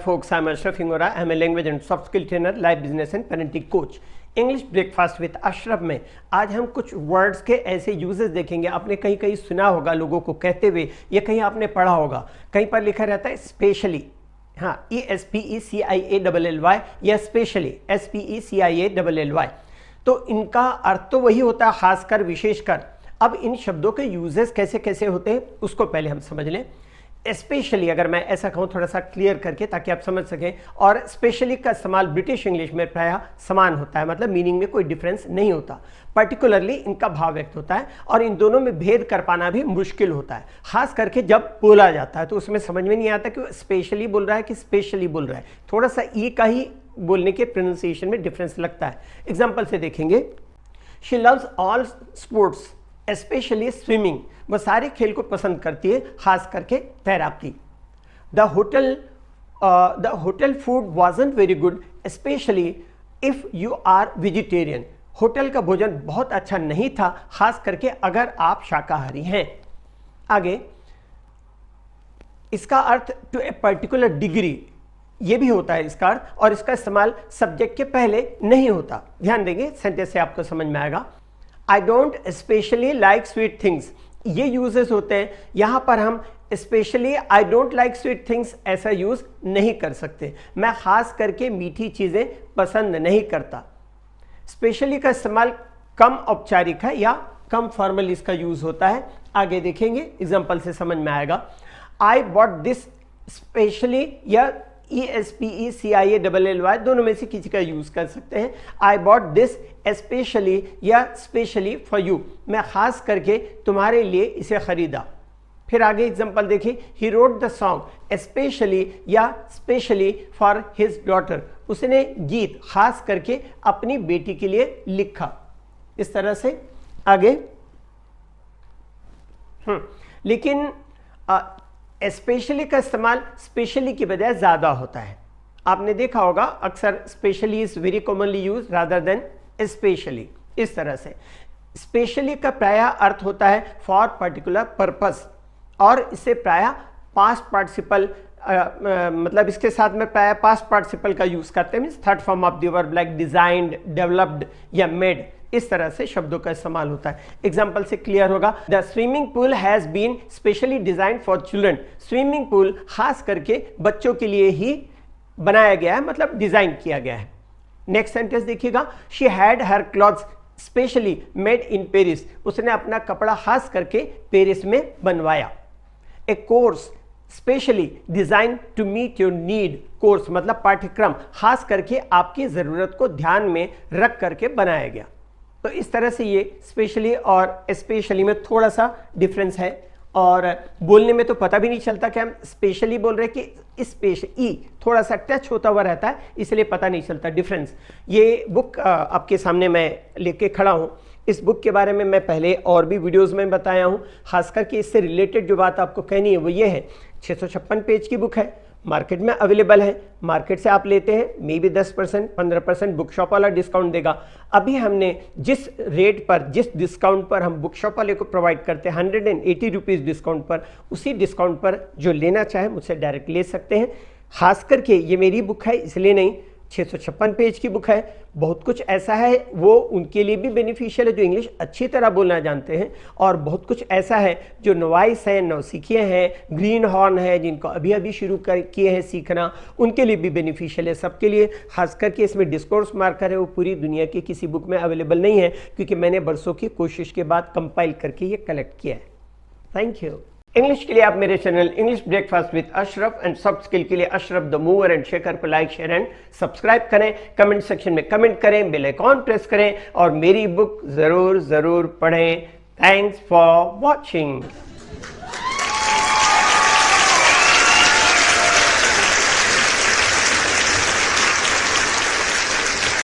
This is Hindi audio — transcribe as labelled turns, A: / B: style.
A: folks, I'm Ashraf Hingora. I'm a language and soft skill trainer, life business and parenting coach. English breakfast with Ashraf में आज हम कुछ वर्ड्स के ऐसे यूजेस देखेंगे। आपने कहीं कहीं सुना होगा लोगों को कहते हुए, या कहीं आपने पढ़ा होगा, कहीं पर लिखा रहता है स्पेशली, हाँ ESPECIALLY या स्पेशली SPECIALLY। तो इनका अर्थ तो वही होता है, खासकर विशेषकर। अब इन शब्दों के यूजेस कैसे कैसे होते हैं उसको पहले हम समझ लें। स्पेशली अगर मैं ऐसा कहूँ थोड़ा सा क्लियर करके ताकि आप समझ सकें, और स्पेशली का इस्तेमाल ब्रिटिश इंग्लिश में प्रायः समान होता है, मतलब मीनिंग में कोई डिफरेंस नहीं होता। पर्टिकुलरली इनका भाव व्यक्त होता है और इन दोनों में भेद कर पाना भी मुश्किल होता है, खास करके जब बोला जाता है तो उसमें समझ में नहीं आता कि वो स्पेशली बोल रहा है कि स्पेशली बोल रहा है। थोड़ा सा ई का ही बोलने के प्रोनाउंसिएशन में डिफरेंस लगता है। एग्जाम्पल से देखेंगे, she loves all sports specially swimming. वह सारे खेल को पसंद करती है, खास करके तैराकी। The hotel food wasn't very good specially if you are vegetarian. Hotel का भोजन बहुत अच्छा नहीं था, खास करके अगर आप शाकाहारी हैं। आगे, इसका अर्थ टू ए पर्टिकुलर डिग्री, ये भी होता है इसका अर्थ, और इसका इस्तेमाल सब्जेक्ट के पहले नहीं होता। ध्यान देंगे, सेंटेंस से आपको समझ में आएगा। I don't specially like sweet things, ये यूजेस होते हैं। यहां पर हम specially I don't like sweet things ऐसा यूज नहीं कर सकते। मैं खास करके मीठी चीजें पसंद नहीं करता। स्पेशली का इस्तेमाल कम औपचारिक है या कम फॉर्मल इसका यूज होता है। आगे देखेंगे, एग्जांपल से समझ में आएगा। आई बॉट दिस स्पेशली या ESPECIALLY दोनों में से किसी का यूज कर सकते हैं। आई बॉट दिस स्पेशली या स्पेशली फॉर यू, मैं खास करके तुम्हारे लिए इसे खरीदा। फिर आगे एग्जांपल देखिए, he wrote the song specially या स्पेशली फॉर हिज डॉटर, उसने गीत खास करके अपनी बेटी के लिए लिखा। इस तरह से आगे लेकिन स्पेशली का इस्तेमाल स्पेशली की बजाय ज्यादा होता है। आपने देखा होगा अक्सर specially is very commonly use rather than specially. इस तरह से स्पेशली का प्रायः अर्थ होता है फॉर पर्टिकुलर पर्पस, और इसे प्रायः पास्ट पार्टिसिपल मतलब इसके साथ में प्रायः पास्ट पार्टिसिपल का यूज करते हैं, means third form of the verb like designed, developed या मेड। इस तरह से शब्दों का इस्तेमाल होता है। एग्जाम्पल से क्लियर होगा, the swimming pool has been specially designed for children. Swimming pool खास करके बच्चों के लिए ही बनाया गया है, मतलब डिजाइन किया गया है। नेक्स्ट सेंटेंस देखिएगा, she had her clothes specially made in Paris. उसने अपना कपड़ा खास करके पेरिस में बनवाया। A course specially design to meet your need. Course मतलब पाठ्यक्रम खास करके आपकी जरूरत को ध्यान में रख करके बनाया गया। तो इस तरह से ये स्पेशली और स्पेशली में थोड़ा सा डिफरेंस है, और बोलने में तो पता भी नहीं चलता कि हम स्पेशली बोल रहे हैं कि स्पेशली, थोड़ा सा टच होता हुआ रहता है, इसलिए पता नहीं चलता डिफरेंस। ये बुक आपके सामने मैं लेके खड़ा हूँ। इस बुक के बारे में मैं पहले और भी वीडियोस में बताया हूँ। खासकर कि इससे रिलेटेड जो बात आपको कहनी है वो ये है, 656 पेज की बुक है, मार्केट में अवेलेबल है। मार्केट से आप लेते हैं मे बी 10% 15% बुक शॉप वाला डिस्काउंट देगा। अभी हमने जिस रेट पर, जिस डिस्काउंट पर हम बुक शॉप वाले को प्रोवाइड करते हैं 180 रुपीज़ डिस्काउंट पर, उसी डिस्काउंट पर जो लेना चाहे मुझसे डायरेक्ट ले सकते हैं। खास करके ये मेरी बुक है इसलिए नहीं, 656 पेज की बुक है। बहुत कुछ ऐसा है वो उनके लिए भी बेनिफिशियल है जो इंग्लिश अच्छी तरह बोलना जानते हैं, और बहुत कुछ ऐसा है जो नवाइस हैं, नौसिखिए हैं, ग्रीन हॉर्न है, जिनको अभी अभी शुरू किए हैं सीखना, उनके लिए भी बेनिफिशियल है, सबके लिए। खास करके इसमें डिस्कोर्स मार्कर है, वो पूरी दुनिया की किसी बुक में अवेलेबल नहीं है, क्योंकि मैंने बरसों की कोशिश के बाद कंपाइल करके ये कलेक्ट किया है। Thank you. इंग्लिश के लिए आप मेरे channel English breakfast with Ashraf and soft skill के लिए Ashraf the mover and shaker को लाइक, शेयर एंड सब्सक्राइब करें। कमेंट सेक्शन में कमेंट करें, बेल आइकॉन प्रेस करें, और मेरी बुक जरूर पढ़ें। Thanks for watching.